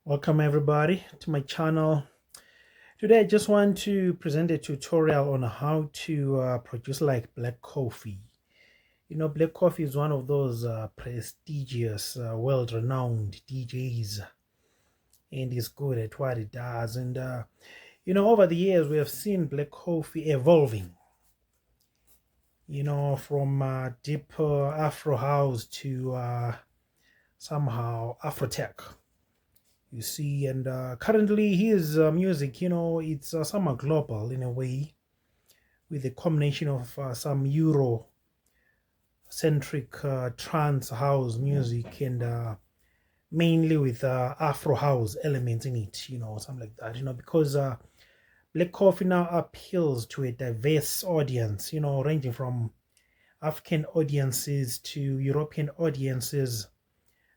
Welcome everybody to my channel. Today I just want to present a tutorial on how to produce like black coffee. Black coffee is one of those prestigious, world-renowned DJs, and is good at what it does. And over the years we have seen black coffee evolving. From deep Afro house to somehow Afro tech. You see, and currently his music, it's somewhat global in a way, with a combination of some Euro-centric trance house music and mainly with Afro house elements in it, something like that, because Black Coffee now appeals to a diverse audience, ranging from African audiences to European audiences,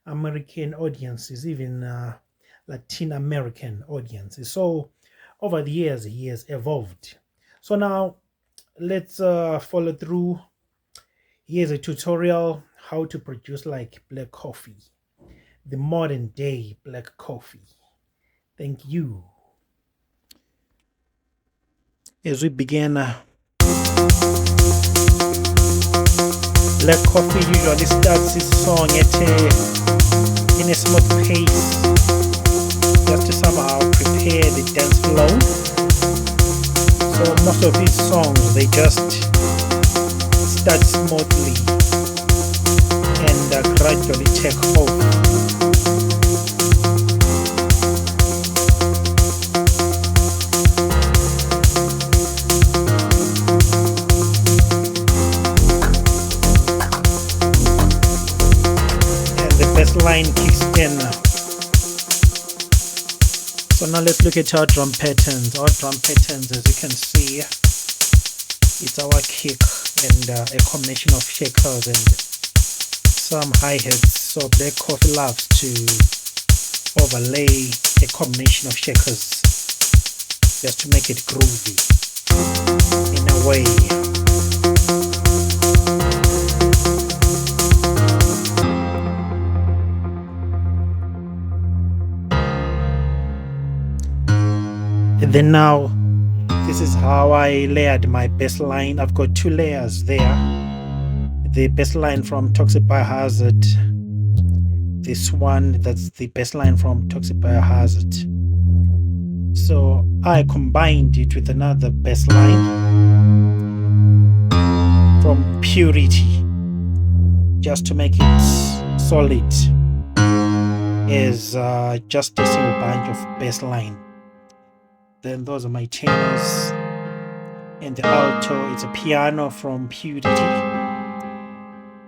American audiences, even Latin American audiences. So over the years he has evolved. So now let's follow through. Here's a tutorial how to produce like black coffee, the modern day black coffee. Thank you. As we begin, black coffee usually starts its song in a smooth pace, just to somehow prepare the dance flow. So most of these songs, they just start smoothly and gradually take off. And the bass line kicks in. So now let's look at our drum patterns. Our drum patterns, as you can see, it's our kick and a combination of shakers and some hi-hats. So Black Coffee loves to overlay a combination of shakers just to make it groovy in a way. And then now, this is how I layered my bass line. I've got two layers there. The bass line from Toxic Biohazard. This one, that's the bass line from Toxic Biohazard. So I combined it with another bass line from Purity, just to make it solid as just a single bunch of bass line. Then those are my tenors, and the alto, it's a piano from Purity.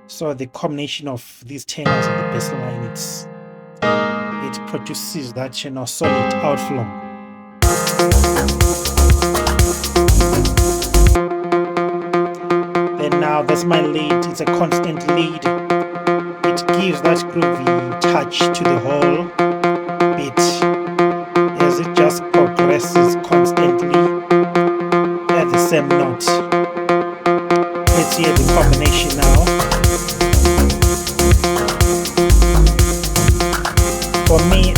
So the combination of these tenors and the bass line, it produces that solid outflow. Then now that's my lead. It's a constant lead. It gives that groovy touch to the whole beat as it just progresses constantly at the same note. Let's hear the combination now. For me,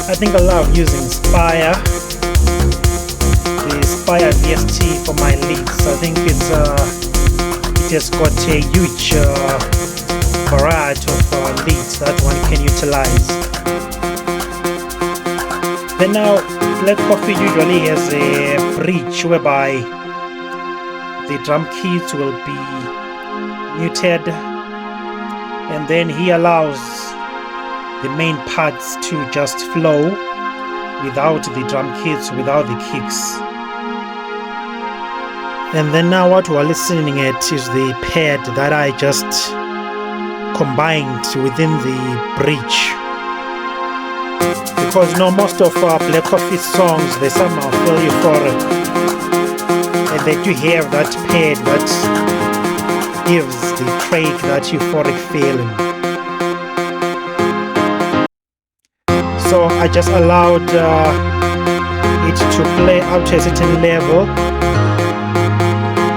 I think I love using Spire, the Spire VST for my leads. I think it has got a huge variety of leads that one can utilize. Then now, Black Coffee usually has a bridge whereby the drum kits will be muted, and then he allows the main parts to just flow without the drum kits, without the kicks. And then now what we're listening at is the pad that I just combined within the bridge. Because most of Black Coffee songs, they somehow feel euphoric, and they do have that pad that gives the track that euphoric feeling. So I just allowed it to play up to a certain level,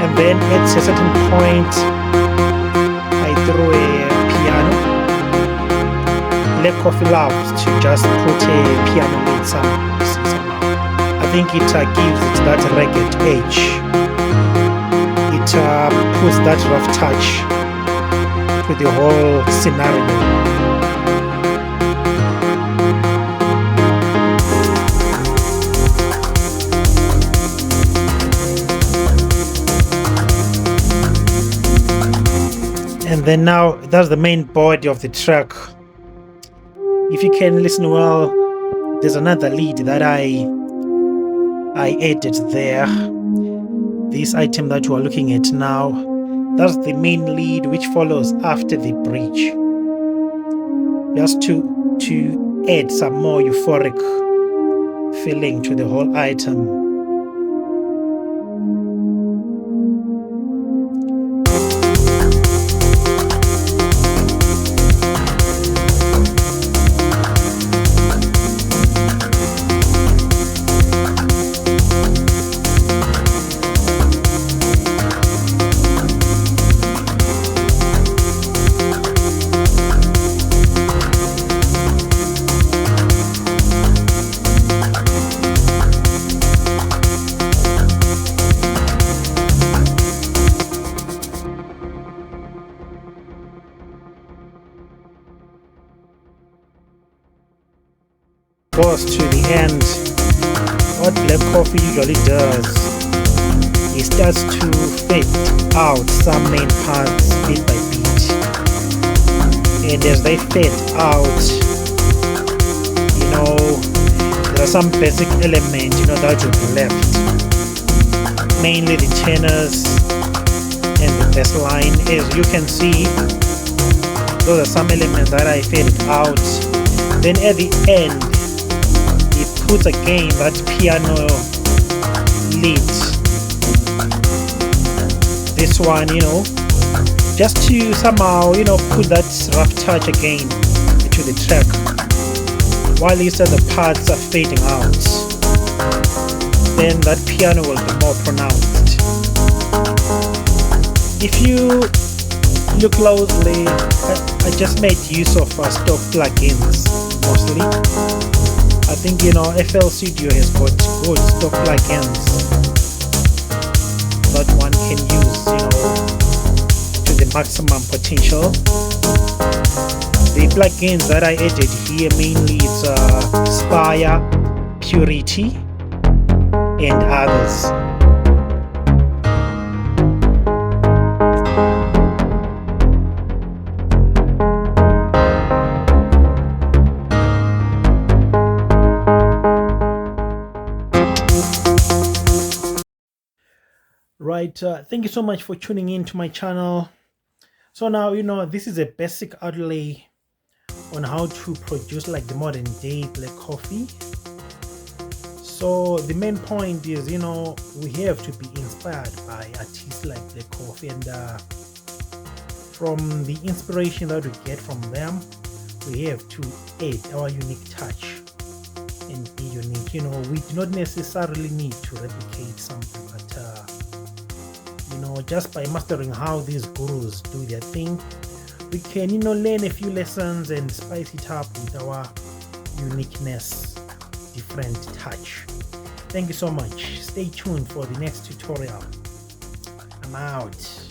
and then at a certain point I threw a piano. Black Black Coffee loves to just put a piano lead somehow. I think it gives it that ragged edge. It puts that rough touch to the whole scenario. And then now that's the main body of the track. If you can listen well, there's another lead that I added there. This item that you are looking at now, that's the main lead which follows after the bridge, just to add some more euphoric feeling to the whole item. Goes to the end. What Black Coffee usually does, it starts to fade out some main parts bit by bit, and as they fade out, there are some basic elements that will be left, mainly the tenors and the bass line. As you can see, those are some elements that I faded out. Then at the end, puts again that piano lead. This one, just to somehow, put that rough touch again into the track, while these other parts are fading out. Then that piano will be more pronounced. If you look closely, I just made use of stock plugins mostly. I think FL Studio has got good stock plugins that one can use to the maximum potential. The plugins that I added here mainly it's Spire, Purity and others. Right, thank you so much for tuning in to my channel. So now this is a basic outlay on how to produce like the modern day Black Coffee. So the main point is we have to be inspired by artists like Black Coffee, and from the inspiration that we get from them, we have to add our unique touch and be unique. We do not necessarily need to replicate something, but just by mastering how these gurus do their thing, we can learn a few lessons and spice it up with our uniqueness, different touch. Thank you so much. Stay tuned for the next tutorial. I'm out.